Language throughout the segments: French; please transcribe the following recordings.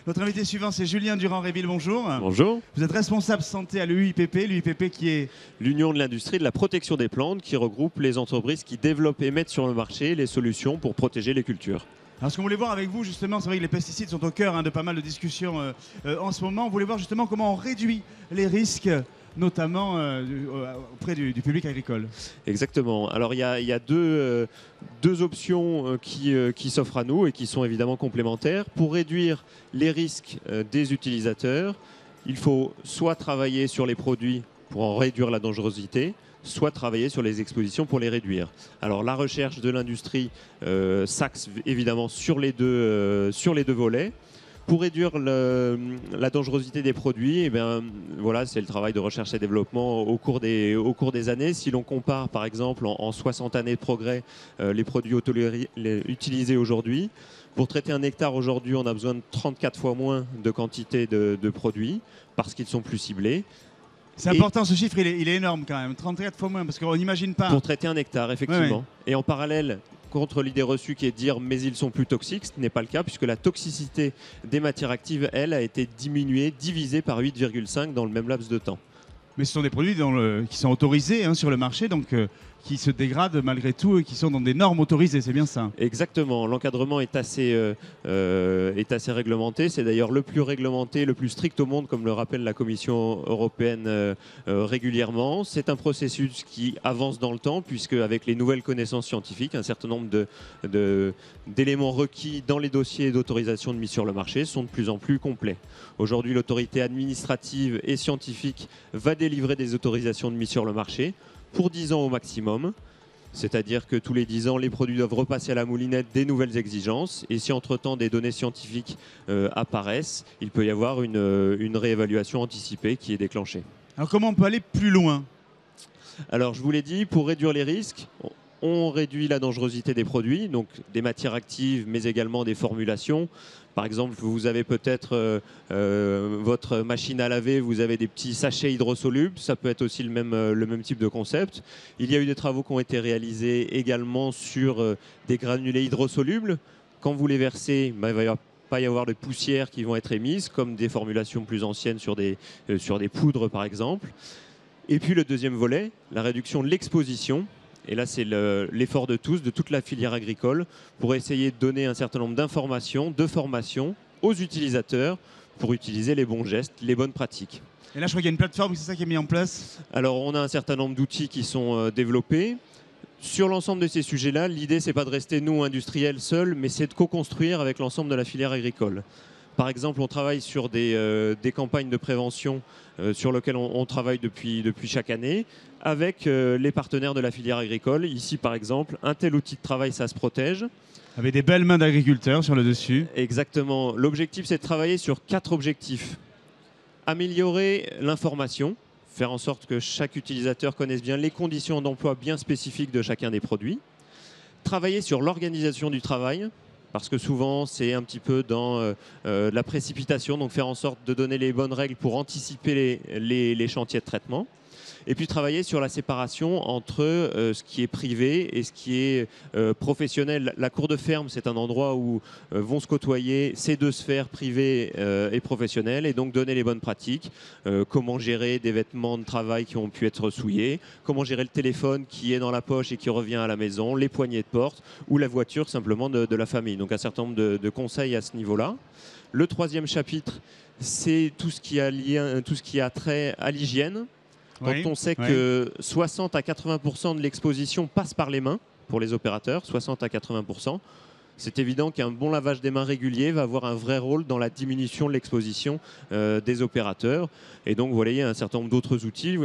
Notre invité suivant, c'est Julien Durand-Réville, bonjour. Bonjour. Vous êtes responsable santé à l'UIPP qui est... L'Union de l'industrie de la protection des plantes qui regroupe les entreprises qui développent et mettent sur le marché les solutions pour protéger les cultures. Alors ce qu'on voulait voir avec vous justement, c'est vrai que les pesticides sont au cœur de pas mal de discussions en ce moment. On voulait voir justement comment on réduit les risques, notamment auprès du public agricole. Exactement. Alors il y a deux options qui s'offrent à nous et qui sont évidemment complémentaires. Pour réduire les risques des utilisateurs, il faut soit travailler sur les produits pour en réduire la dangerosité, soit travailler sur les expositions pour les réduire. Alors la recherche de l'industrie s'axe évidemment sur les deux volets. Pour réduire la dangerosité des produits, eh bien, voilà, c'est le travail de recherche et développement au cours des années. Si l'on compare par exemple en 60 années de progrès les produits utilisés aujourd'hui, pour traiter un hectare aujourd'hui, on a besoin de 34 fois moins de quantité de produits parce qu'ils sont plus ciblés. C'est important, ce chiffre, il est énorme quand même, 34 fois moins, parce qu'on n'imagine pas. Pour traiter un hectare, effectivement. Ouais. Et en parallèle, contre l'idée reçue qui est de dire mais ils sont plus toxiques, ce n'est pas le cas puisque la toxicité des matières actives, elle, a été divisée par 8,5 dans le même laps de temps. Mais ce sont des produits qui sont autorisés sur le marché, donc qui se dégradent malgré tout et qui sont dans des normes autorisées, c'est bien ça? Exactement, l'encadrement est assez réglementé, c'est d'ailleurs le plus réglementé, le plus strict au monde, comme le rappelle la Commission européenne régulièrement. C'est un processus qui avance dans le temps, puisque avec les nouvelles connaissances scientifiques, un certain nombre d'éléments requis dans les dossiers d'autorisation de mise sur le marché sont de plus en plus complets. Aujourd'hui, l'autorité administrative et scientifique va délivrer des autorisations de mise sur le marché pour 10 ans au maximum, c'est-à-dire que tous les 10 ans, les produits doivent repasser à la moulinette des nouvelles exigences, et si entre-temps des données scientifiques apparaissent, il peut y avoir une réévaluation anticipée qui est déclenchée. Alors comment on peut aller plus loin? Alors je vous l'ai dit, pour réduire les risques, on réduit la dangerosité des produits, donc des matières actives, mais également des formulations. Par exemple, vous avez peut-être votre machine à laver, vous avez des petits sachets hydrosolubles, ça peut être aussi le même type de concept. Il y a eu des travaux qui ont été réalisés également sur des granulés hydrosolubles. Quand vous les versez, il va pas y avoir de poussières qui vont être émises, comme des formulations plus anciennes sur des poudres par exemple. Et puis le deuxième volet, la réduction de l'exposition. Et là, c'est l'effort de tous, de toute la filière agricole, pour essayer de donner un certain nombre d'informations, de formations aux utilisateurs pour utiliser les bons gestes, les bonnes pratiques. Et là, je crois qu'il y a une plateforme, c'est ça qui est mis en place? Alors, on a un certain nombre d'outils qui sont développés. Sur l'ensemble de ces sujets-là, l'idée, c'est pas de rester, nous, industriels, seuls, mais c'est de co-construire avec l'ensemble de la filière agricole. Par exemple, on travaille sur des campagnes de prévention sur lesquelles on travaille depuis chaque année avec les partenaires de la filière agricole. Ici, par exemple, un tel outil de travail, ça se protège. Avec des belles mains d'agriculteurs sur le dessus. Exactement. L'objectif, c'est de travailler sur 4 objectifs. Améliorer l'information, faire en sorte que chaque utilisateur connaisse bien les conditions d'emploi bien spécifiques de chacun des produits. Travailler sur l'organisation du travail, parce que souvent c'est un petit peu dans la précipitation, donc faire en sorte de donner les bonnes règles pour anticiper les chantiers de traitement. Et puis travailler sur la séparation entre ce qui est privé et ce qui est professionnel. La cour de ferme, c'est un endroit où vont se côtoyer ces deux sphères privées et professionnelles, et donc donner les bonnes pratiques. Comment gérer des vêtements de travail qui ont pu être souillés, comment gérer le téléphone qui est dans la poche et qui revient à la maison, les poignées de porte ou la voiture simplement de la famille. Donc un certain nombre de conseils à ce niveau-là. Le troisième chapitre, c'est tout ce qui a trait à l'hygiène. Quand on sait que 60 à 80% de l'exposition passe par les mains pour les opérateurs, 60 à 80%, c'est évident qu'un bon lavage des mains régulier va avoir un vrai rôle dans la diminution de l'exposition des opérateurs. Et donc, voilà, il y a un certain nombre d'autres outils.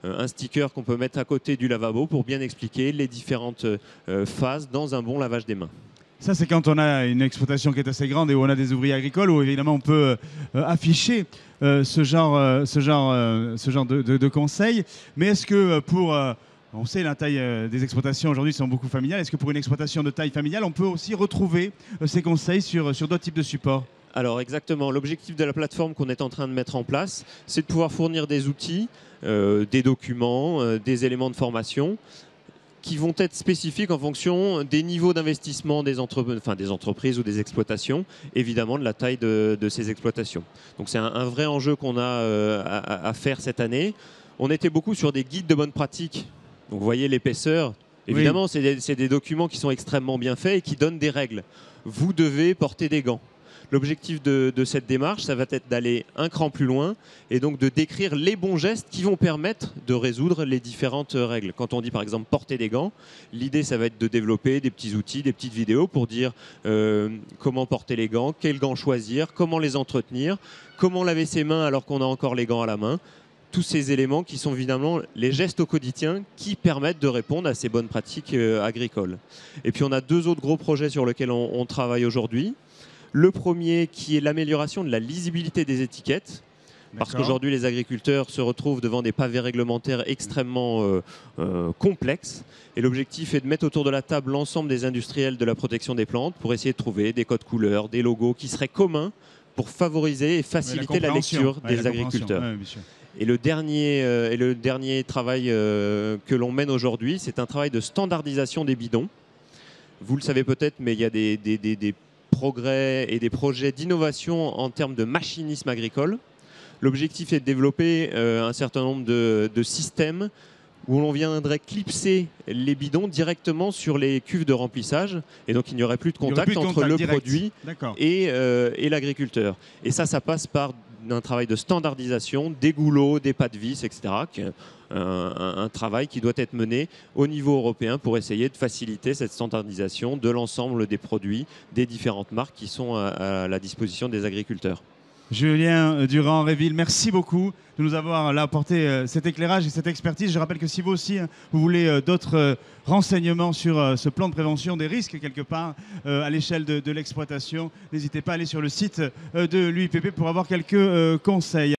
Un sticker qu'on peut mettre à côté du lavabo pour bien expliquer les différentes phases dans un bon lavage des mains. Ça, c'est quand on a une exploitation qui est assez grande et où on a des ouvriers agricoles, où évidemment on peut afficher ce genre de conseils. Mais est-ce que pour... on sait la taille des exploitations aujourd'hui sont beaucoup familiales. Est-ce que pour une exploitation de taille familiale, on peut aussi retrouver ces conseils sur d'autres types de supports? Alors exactement, l'objectif de la plateforme qu'on est en train de mettre en place, c'est de pouvoir fournir des outils, des documents, des éléments de formation qui vont être spécifiques en fonction des niveaux d'investissement des entreprises ou des exploitations, évidemment de la taille de ces exploitations. Donc c'est un vrai enjeu qu'on a à faire cette année. On était beaucoup sur des guides de bonnes pratiques. Donc vous voyez l'épaisseur. Évidemment, oui. C'est des documents qui sont extrêmement bien faits et qui donnent des règles. Vous devez porter des gants. L'objectif de cette démarche, ça va être d'aller un cran plus loin et donc de décrire les bons gestes qui vont permettre de résoudre les différentes règles. Quand on dit par exemple porter des gants, l'idée ça va être de développer des petits outils, des petites vidéos pour dire comment porter les gants, quels gants choisir, comment les entretenir, comment laver ses mains alors qu'on a encore les gants à la main. Tous ces éléments qui sont évidemment les gestes au quotidien qui permettent de répondre à ces bonnes pratiques agricoles. Et puis on a 2 autres gros projets sur lesquels on travaille aujourd'hui. Le premier qui est l'amélioration de la lisibilité des étiquettes. Parce qu'aujourd'hui, les agriculteurs se retrouvent devant des pavés réglementaires extrêmement complexes. Et l'objectif est de mettre autour de la table l'ensemble des industriels de la protection des plantes pour essayer de trouver des codes couleurs, des logos qui seraient communs pour favoriser et faciliter la lecture des agriculteurs. Et le dernier travail que l'on mène aujourd'hui, c'est un travail de standardisation des bidons. Vous le savez peut-être, mais il y a des progrès et des projets d'innovation en termes de machinisme agricole. L'objectif est de développer un certain nombre de systèmes où l'on viendrait clipser les bidons directement sur les cuves de remplissage et donc il n'y aurait plus de contact entre le produit et l'agriculteur. Et ça passe par un travail de standardisation des goulots, des pas de vis, etc. Un travail qui doit être mené au niveau européen pour essayer de faciliter cette standardisation de l'ensemble des produits des différentes marques qui sont à la disposition des agriculteurs. Julien Durand-Réville, merci beaucoup de nous avoir là apporté cet éclairage et cette expertise. Je rappelle que si vous aussi, vous voulez d'autres renseignements sur ce plan de prévention des risques quelque part à l'échelle de l'exploitation, n'hésitez pas à aller sur le site de l'UIPP pour avoir quelques conseils.